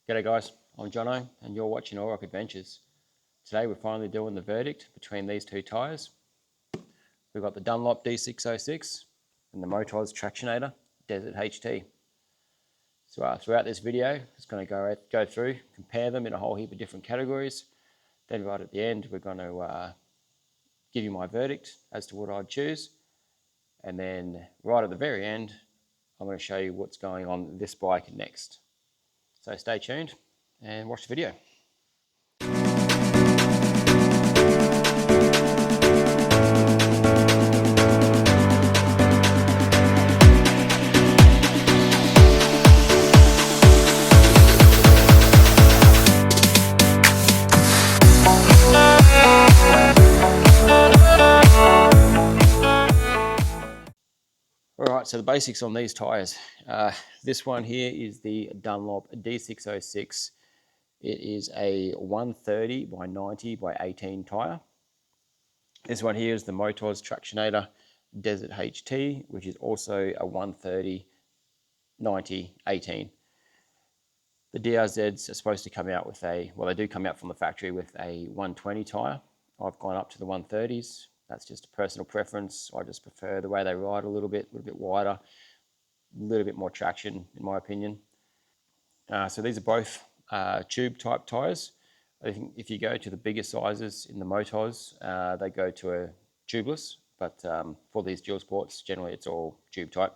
G'day guys, I'm Jono and you're watching All Rock Adventures. Today we're finally doing the verdict between these two tyres. We've got the Dunlop D606 and the Motoz Desert HT. So throughout this video, it's going to go through, compare them in a whole heap of different categories. Then right at the end, we're going to give you my verdict as to what I'd choose. And then right at the very end, I'm going to show you what's going on this bike next. So stay tuned and watch the video. Alright, so the basics on these tyres. This one here is the Dunlop D606. It is a 130 by 90 by 18 tyre. This one here is the Motoz Desert HT, which is also a 130, 90, 18. The DRZs are supposed to come out with they do come out from the factory with a 120 tyre. I've gone up to the 130s. That's just a personal preference. I just prefer the way they ride a little bit wider, a little bit more traction in my opinion. So these are both tube type tyres. I think if you go to the bigger sizes in the Motoz, they go to a tubeless, but for these dual sports, generally it's all tube type.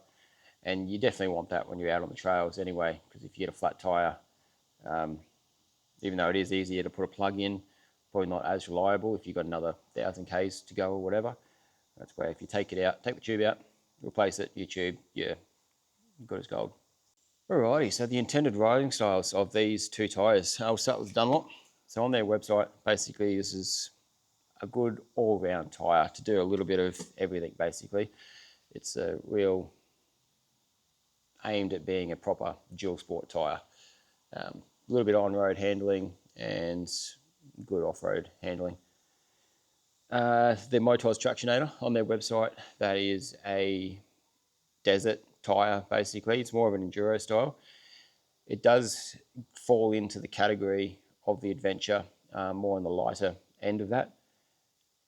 And you definitely want that when you're out on the trails anyway, because if you get a flat tyre, even though it is easier to put a plug in, probably not as reliable if you've got another 1,000 Ks to go or whatever. That's where if you take the tube out, replace it, your tube, you're good as gold. Alrighty, so the intended riding styles of these two tyres. I'll start with Dunlop. So on their website, basically this is a good all-round tyre to do a little bit of everything basically. It's a real aimed at being a proper dual sport tyre. A little bit on-road handling and good off-road handling. The Motoz Tractionator on their website, that is a desert tyre basically. It's more of an enduro style. It does fall into the category of the adventure, more on the lighter end of that.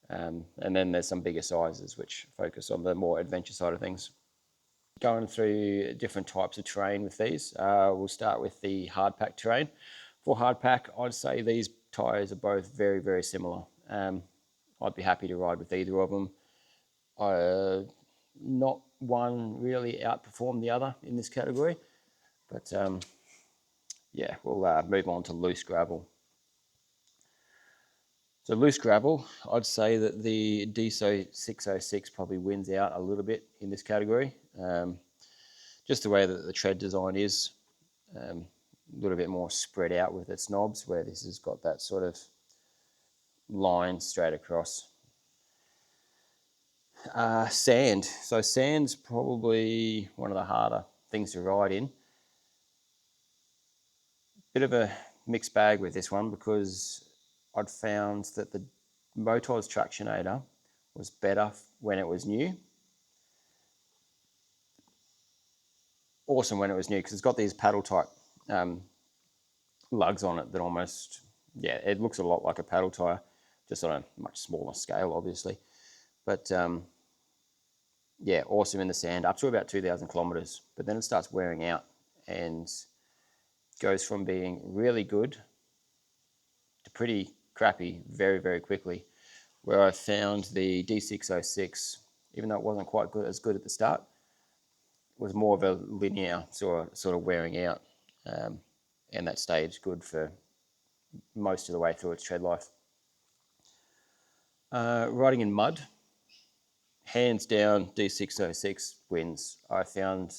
And then there's some bigger sizes which focus on the more adventure side of things. Going through different types of terrain with these, we'll start with the hard pack terrain. For hard pack, I'd say these tyres are both very, very similar. I'd be happy to ride with either of them. Not one really outperformed the other in this category, but yeah, we'll move on to loose gravel. So loose gravel, I'd say that the D606 probably wins out a little bit in this category. Just the way that the tread design is, a little bit more spread out with its knobs, where this has got that sort of line straight across. Sand. So sand's probably one of the harder things to ride in. Bit of a mixed bag with this one because I'd found that the Motoz Tractionator was better when it was new. Awesome when it was new because it's got these paddle type lugs on it that almost, yeah, it looks a lot like a paddle tyre, just on a much smaller scale obviously. But yeah, awesome in the sand up to about 2,000 kilometers, but then it starts wearing out and goes from being really good to pretty crappy very, very quickly. Where I found the D606, even though it wasn't quite as good at the start, was more of a linear sort of wearing out, and that stayed good for most of the way through its tread life. Riding in mud, hands down D606 wins. I found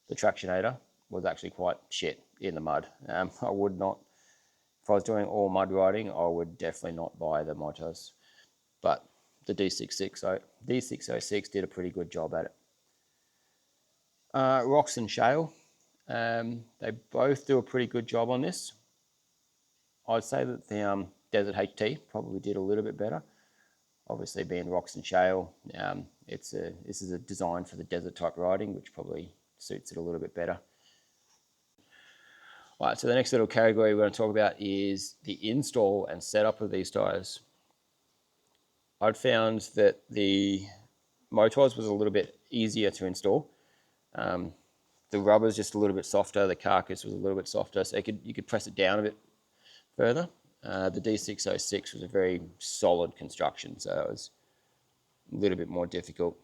the Tractionator was actually quite shit in the mud. I would not, if I was doing all mud riding, I would definitely not buy the Motoz, but the D606 did a pretty good job at it. Rocks and shale, they both do a pretty good job on this. I'd say that the Desert HT probably did a little bit better. Obviously being rocks and shale, this is a design for the desert type riding, which probably suits it a little bit better. All right, so the next little category we're going to talk about is the install and setup of these tyres. I'd found that the Motoz was a little bit easier to install. The rubber's just a little bit softer, the carcass was a little bit softer, so you could press it down a bit further. The D606 was a very solid construction, so it was a little bit more difficult.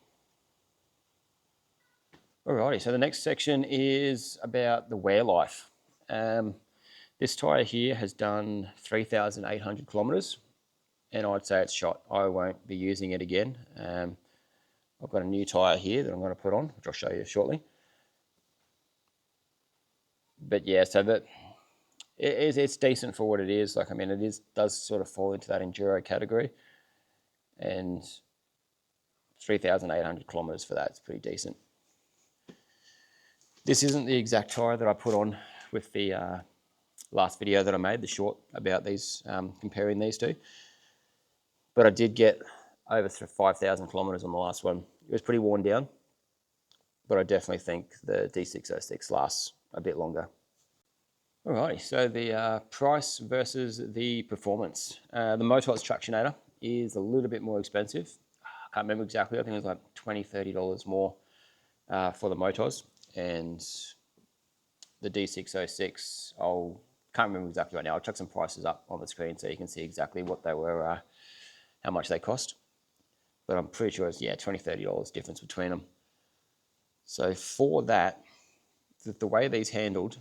Alrighty, so the next section is about the wear life. This tyre here has done 3,800 kilometres, and I'd say it's shot. I won't be using it again. I've got a new tyre here that I'm going to put on, which I'll show you shortly. But yeah, so that it's decent for what it is. Like, I mean, does sort of fall into that enduro category, and 3,800 kilometers for that is pretty decent. This isn't the exact tyre that I put on with the last video that I made, the short about these, comparing these two. But I did get over 5,000 kilometers on the last one. It was pretty worn down, but I definitely think the D606 lasts a bit longer. Alrighty, so the price versus the performance. The Motoz Tractionator is a little bit more expensive. I can't remember exactly, I think it was like $20, $30 more for the Motoz. And the D606, can't remember exactly right now. I'll chuck some prices up on the screen so you can see exactly what they were, how much they cost. But I'm pretty sure it's, yeah, $20, $30 difference between them. So for that, the way these handled,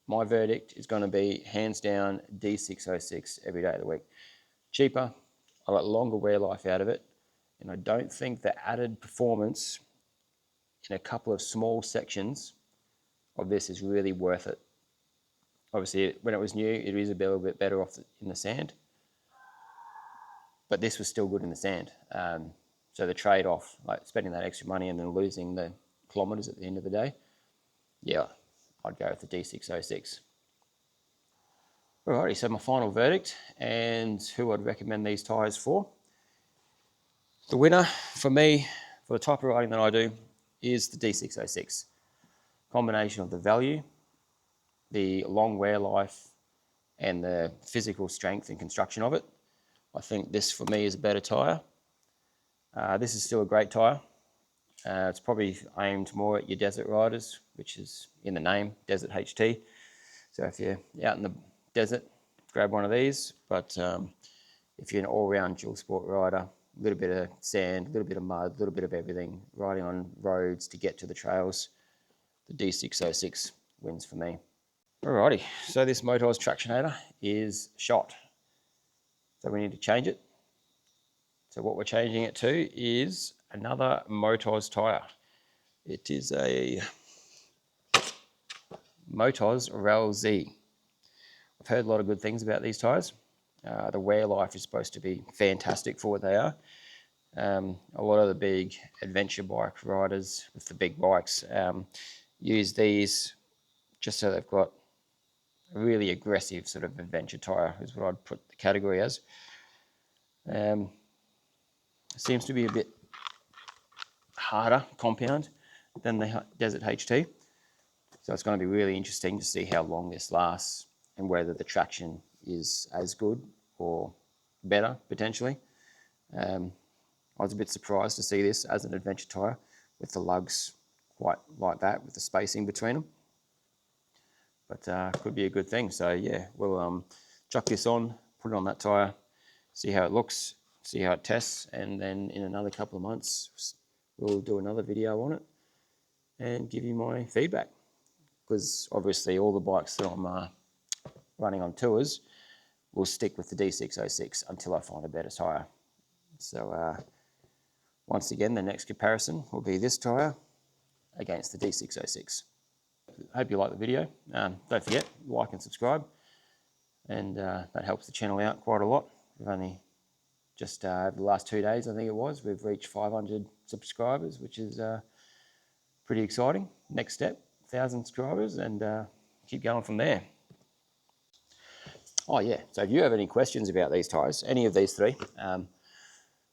my verdict is going to be hands down D606 every day of the week. Cheaper, I got longer wear life out of it, and I don't think the added performance in a couple of small sections of this is really worth it. Obviously, when it was new, it is a little bit better off in the sand, but this was still good in the sand. So the trade-off, like spending that extra money and then losing the kilometers at the end of the day, yeah, I'd go with the D606. Alrighty, so my final verdict and who I'd recommend these tyres for. The winner for me, for the type of riding that I do, is the D606. Combination of the value, the long wear life, and the physical strength and construction of it. I think this for me is a better tyre. This is still a great tyre. It's probably aimed more at your desert riders, which is in the name, Desert HT. So if you're out in the desert, grab one of these. But if you're an all-round dual sport rider, a little bit of sand, a little bit of mud, a little bit of everything, riding on roads to get to the trails, the D606 wins for me. Alrighty, so this Motoz Tractionator is shot. So we need to change it. So what we're changing it to is another Motoz tyre. It is a Motoz Rel Z. I've heard a lot of good things about these tyres. The wear life is supposed to be fantastic for what they are. A lot of the big adventure bike riders with the big bikes use these just so they've got a really aggressive sort of adventure tyre is what I'd put the category as. Seems to be a bit harder compound than the Desert HT. So it's going to be really interesting to see how long this lasts and whether the traction is as good or better potentially. I was a bit surprised to see this as an adventure tyre with the lugs quite like that with the spacing between them. But could be a good thing. So yeah, we'll chuck this on, put it on that tyre, see how it looks, see how it tests, and then in another couple of months we'll do another video on it and give you my feedback. Because obviously all the bikes that I'm running on tours will stick with the D606 until I find a better tyre. So once again, the next comparison will be this tyre against the D606. Hope you like the video. Don't forget, like and subscribe, and that helps the channel out quite a lot. We've only just over the last 2 days, I think it was, we've reached 500 subscribers, which is pretty exciting. Next step, 1,000 subscribers, and keep going from there. Oh yeah, so if you have any questions about these tyres, any of these three,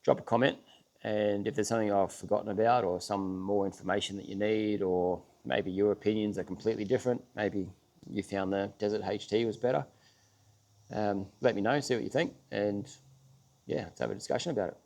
drop a comment, and if there's something I've forgotten about or some more information that you need, or maybe your opinions are completely different, maybe you found the Desert HT was better. Let me know, see what you think, and yeah, let's have a discussion about it.